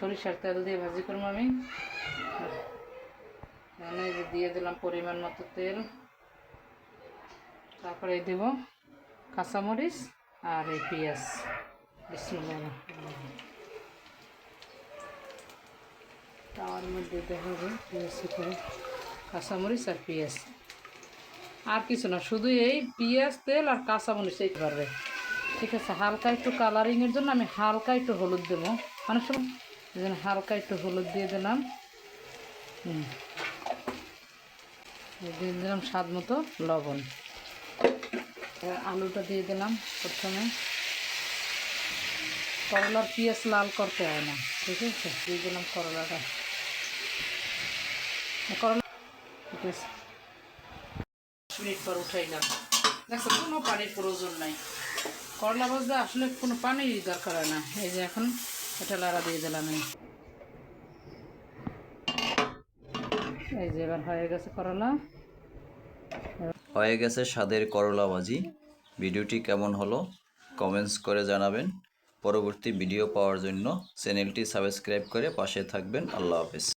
সরিষার তেল দিয়ে ভাজি করবো আমি। এখানে দিয়ে দিলাম পরিমাণ মতো তেল, তারপরে দেব কাঁচামরিচ আর এই পেঁয়াজ। বিসমিল্লাহ। তার মধ্যে দেখাবো পেঁয়াজ করে কাঁচামরিচ আর পেঁয়াজ, আর কিছু না, শুধু এই পেঁয়াজ তেল আর কাঁচামরিচ এই পারবে। ঠিক আছে, হালকা একটু কালারিংয়ের জন্য আমি হালকা একটু হলুদ দেবো, অনেক সময় এই জন্য হালকা একটু হলুদ দিয়ে দিলাম। দিয়ে দিলাম স্বাদ মতো লবণ। আলুটা দিয়ে দিলাম প্রথমে। করলার পেঁয়াজ লাল করতে হয় না, ঠিক আছে। দিয়ে দিলাম করলাটা, করলা ঠিক আছে। 10 মিনিট পর উঠাইলাম। দেখো কোনো পানির প্রয়োজন নাই, করলা ভাজতে আসলে কোনো পানির দরকার হয় না। এই যে এখন এটা লাড়া দিয়ে দিলাম। এই যে এবার হয়ে গেছে করলা, হয়ে গেছে স্বাদের করলা ভাজি। ভিডিওটি কেমন হলো কমেন্টস করে জানাবেন। পরবর্তী ভিডিও পাওয়ার জন্য চ্যানেলটি সাবস্ক্রাইব করে পাশে থাকবেন। আল্লাহ হাফেজ।